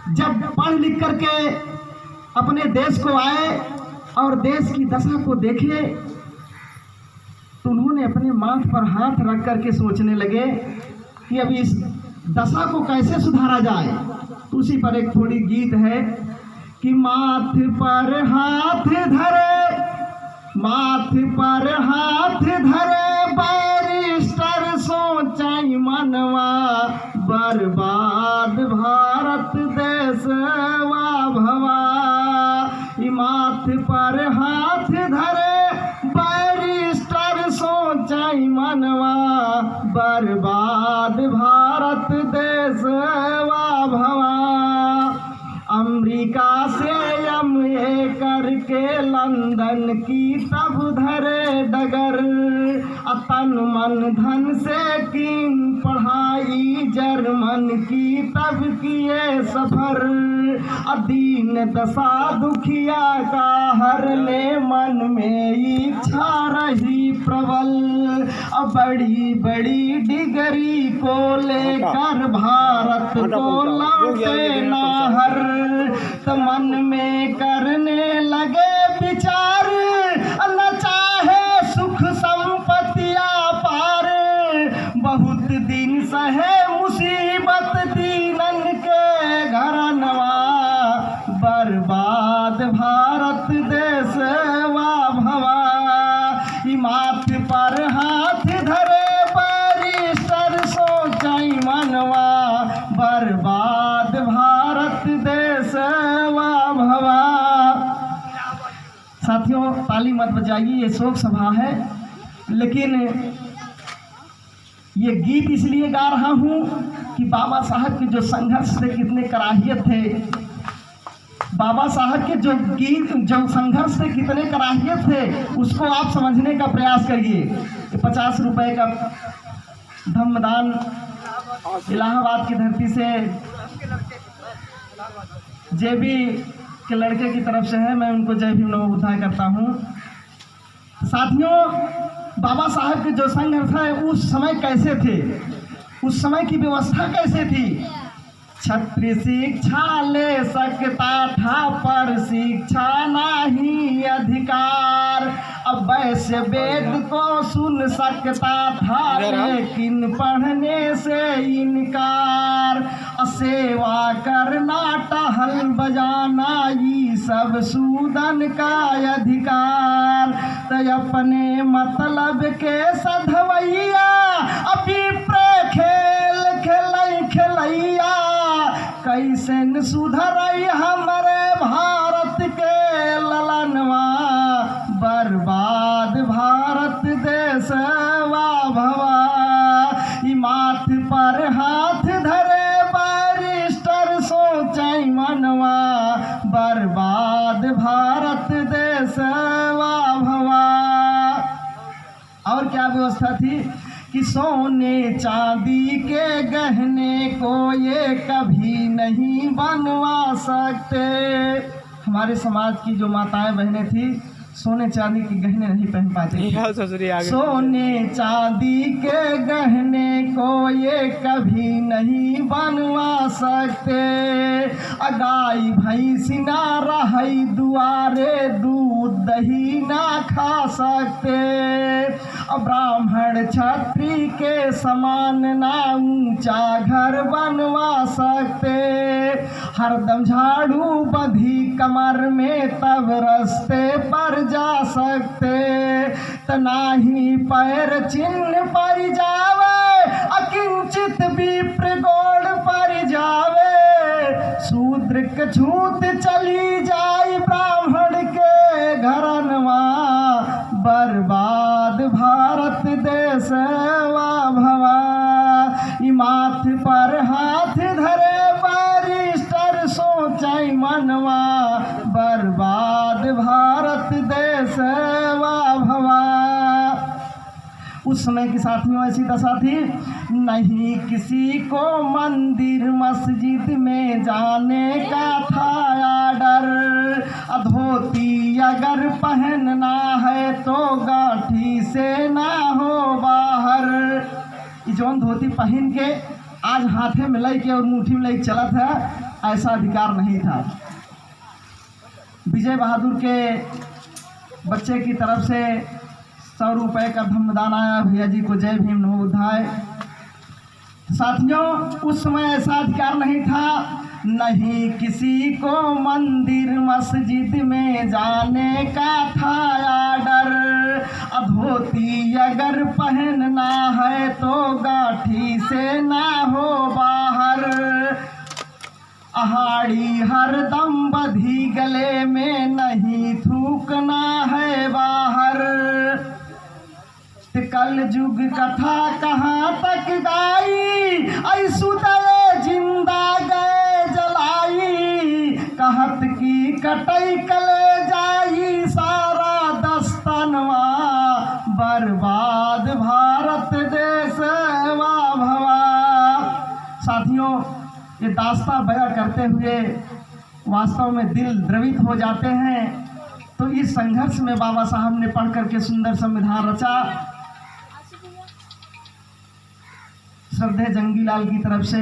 जब पढ़ लिख करके अपने देश को आए और देश की दशा को देखे तो उन्होंने अपने माथ पर हाथ रख करके सोचने लगे कि अब इस दशा को कैसे सुधारा जाए। तो उसी पर एक थोड़ी गीत है कि माथ पर हाथ धरे, माथ पर हाथ धरे बैरिस्टर सोचाई मनवा, बर्बाद भारत देशवा भवा। माथ पर हाथ धरे बैरिस्टर सोचाई मनवा, बर्बाद भारत देशवा भवा। अमेरिका से MA करके लंदन की तब धरे डगर, तन मन धन से कीन पढ़ाई जर्मन की तब किए सफर। दीन दशा दुखिया का हर ले मन में इच्छा रही प्रबल, बड़ी बड़ी डिग्री को लेकर भारत को लौटे नाहर। तो मन में करने लगे विचार, न चाहे सुख संपत्तिया पार, बहुत दिन सहे मुसीबत दीनन के घरनवा, बर्बाद भारत देशवा भवा। माथ पर हाथ धरे बैरिस्टर सोचाई मनवा, बर्बाद भारत देशवा भवा। साथियों ताली मत बजाइए, ये शोक सभा है, लेकिन ये गीत इसलिए गा रहा हूँ कि बाबा साहब के जो संघर्ष थे कितने कराहियत थे, बाबा साहब के जो गीत जो संघर्ष थे कितने कराहियत थे, उसको आप समझने का प्रयास करिए। 50 रुपए का धम्मदान इलाहाबाद की धरती से जेबी के लड़के की तरफ से है, मैं उनको जय भीम नमो बुद्धाय करता हूँ। साथियों बाबा साहब के जो संघर्ष है उस समय कैसे थे, उस समय की व्यवस्था कैसे थी। छत्र शिक्षा ले सकता था पर शिक्षा नहीं अधिकार, अब वैश्य वेद को सुन सकता था लेकिन पढ़ने से इनकार। सेवा करना टहल बजाना ये सब शूदन का अधिकार, तो अपने मतलब के सधवैया अभी खेल खेलैया, कैसे न सुधरई हमारे भारत के ललनवा, बर्बाद भारत देशवा भवा। माथ पर हाथ धरे बैरिस्टर सोचाई मनवा, बर्बाद भारत देशवा भवा। और क्या व्यवस्था थी कि सोने चांदी के गहने को ये कभी नहीं बनवा सकते। हमारे समाज की जो माताएं बहनें थी सोने चांदी के गहने नहीं पहन पाते। सोने चांदी के गहने को ये कभी नहीं बनवा सकते, गाय भैंस ना रही दुआरे दूध दही ना खा सकते, ब्राह्मण क्षत्रिय के समान ना ऊंचा घर बनवा सकते, हरदम झाड़ू बंधी कमर में तब रास्ते पर जा सकते, तनाही पैर चिन्ह पर जावे अकिंचित विप्र गोड़ पर जावे, शूद्र के छूत चली जाई ब्राह्मण के घरनवा, बर्बाद भारत देशवा भवा। माथ पर हाथ धरे बैरिस्टर सोचाई मनवा, बर्बाद भारत देशवा भवा। उस समय की साथियों ऐसी दशा थी, नहीं किसी को मंदिर मस्जिद में जाने का था डर, धोती अगर पहनना है तो गांठी से ना हो बाहर। जौन धोती पहन के आज हाथे में लई के और मुट्ठी में लई चलत है, ऐसा अधिकार नहीं था। विजय बहादुर के बच्चे की तरफ से 100 रुपये का धम्मदान आया। भैया जी को जय भीम नमो बुद्धाय। साथियों, उस समय ऐसा अधिकार नहीं था, नहीं किसी को मंदिर मस्जिद में जाने का था आर्डर। धोती अगर पहनना है तो गाठी से ना हो बाहर। अहाड़ी हरदम बधी गले में नहीं थूकना है बाहर। कल युग कथा कहाँ तक गाई, ऐसुदय जिंदा गए जलाई। कहत की कटई कले जाई सारा दस्तनवा, बर्बाद भारत देश वा भवा। साथियों, ये दास्ता बयां करते हुए वास्तव में दिल द्रवित हो जाते हैं। तो इस संघर्ष में बाबा साहब ने पढ़ करके सुंदर संविधान रचा। श्रद्धेय जंगीलाल की तरफ से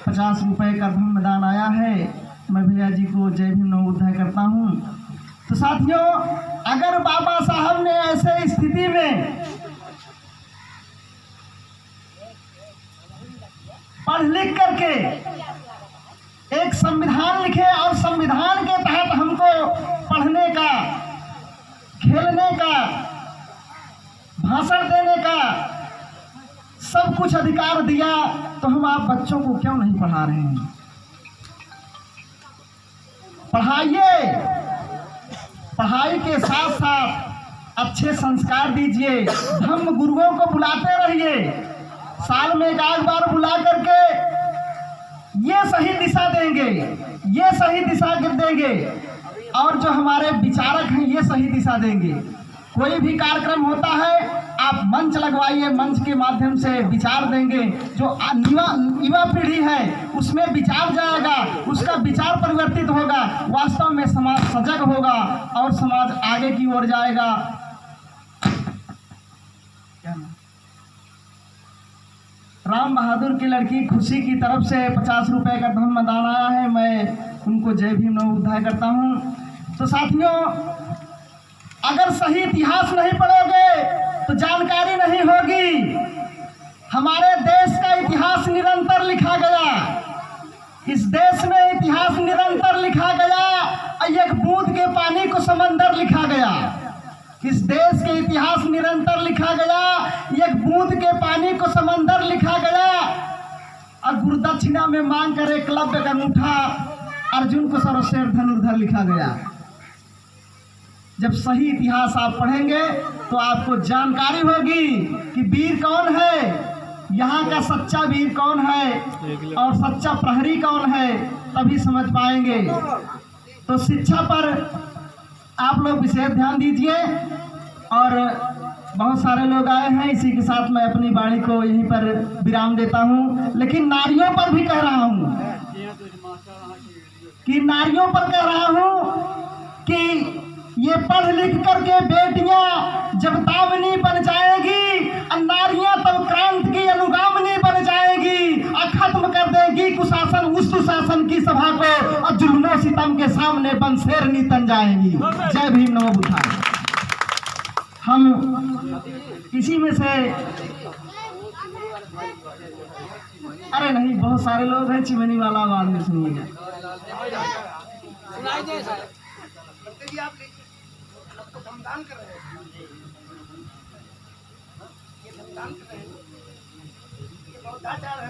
50 रुपये का धम्मदान आया है। मैं भैया जी को जय भीम नमो बुद्धाय करता हूँ। तो साथियों, अगर बाबा साहब ने ऐसे स्थिति में पढ़ लिख करके एक संविधान लिखे और संविधान के तहत हमको पढ़ने का, खेलने का, भाषण देने का सब कुछ अधिकार दिया, तो हम आप बच्चों को क्यों नहीं पढ़ा रहे हैं? पढ़ाइए, पढ़ाई के साथ साथ अच्छे संस्कार दीजिए। धम्म गुरुओं को बुलाते रहिए, साल में एक आध बार बुला करके ये सही दिशा देंगे, ये सही दिशा देंगे, और जो हमारे विचारक हैं ये सही दिशा देंगे। कोई भी कार्यक्रम होता है, आप मंच लगवाइए, मंच के माध्यम से विचार देंगे। जो युवा पीढ़ी है उसमें विचार जाएगा, उसका विचार परिवर्तित होगा, वास्तव में समाज सजग होगा और समाज आगे की ओर जाएगा। राम बहादुर की लड़की खुशी की तरफ से 50 रुपये का धम्मदान आया है। मैं उनको जय भीम नमो बुद्धाय करता हूँ। तो साथियों, अगर सही इतिहास नहीं पढ़ोगे तो जानकारी नहीं होगी। हमारे देश का इतिहास निरंतर लिखा गया, इस देश में इतिहास निरंतर लिखा गया। एक बूंद के पानी को समंदर लिखा गया। इस देश के इतिहास निरंतर लिखा गया, एक बूंद के पानी को समंदर लिखा गया। और गुरुदक्षिणा में मांग कर एकलव्य का अंगूठा, अर्जुन को सर्वश्रेष्ठ धनुर्धर लिखा गया। जब सही इतिहास आप पढ़ेंगे तो आपको जानकारी होगी कि वीर कौन है, यहाँ का सच्चा वीर कौन है और सच्चा प्रहरी कौन है, तभी समझ पाएंगे। तो शिक्षा पर आप लोग विशेष ध्यान दीजिए। और बहुत सारे लोग आए हैं, इसी के साथ मैं अपनी वाणी को यहीं पर विराम देता हूँ। लेकिन नारियों पर भी कह रहा हूँ कि नारियों पर कह रहा हूँ कि ये पढ़ लिख करके बेटियां जब दामिनी बन जाएगी, नारियां तब क्रांति की अनुगामिनी बन जाएगी और खत्म कर देगी कुशासन, उस सुशासन की सभा को, और जुल्मों सितम के सामने बंसेरनी तन जाएगी। जय भीम नमो बुद्धाय। हम इसी में से, अरे नहीं, बहुत सारे लोग हैं, चिमनी वाला आवाज में सुनिएगा। दान कर रहे हैं, ये दान कर रहे हैं, ये बौद्धाचार है।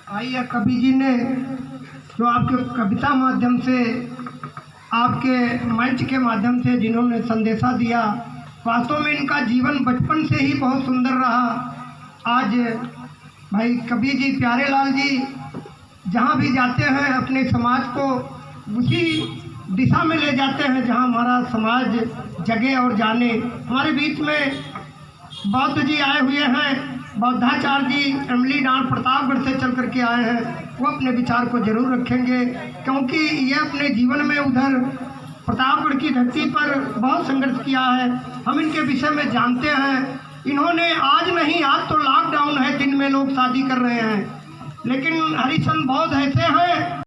आइए, कवि जी ने जो आपके कविता माध्यम से, आपके मंच के माध्यम से जिन्होंने संदेशा दिया, वास्तव में इनका जीवन बचपन से ही बहुत सुंदर रहा। आज भाई कवि जी, प्यारे लाल जी जहाँ भी जाते हैं अपने समाज को उसी दिशा में ले जाते हैं जहाँ हमारा समाज जगे और जाने। हमारे बीच में बौद्ध जी आए हुए हैं, बौद्धाचार्य जी अमली डांड प्रतापगढ़ से चल करके आए हैं। वो अपने विचार को जरूर रखेंगे, क्योंकि ये अपने जीवन में उधर प्रतापगढ़ की धरती पर बहुत संघर्ष किया है। हम इनके विषय में जानते हैं। इन्होंने आज नहीं, आज तो लॉकडाउन है, दिन में लोग शादी कर रहे हैं, लेकिन हरिचंद बौद्ध ऐसे हैं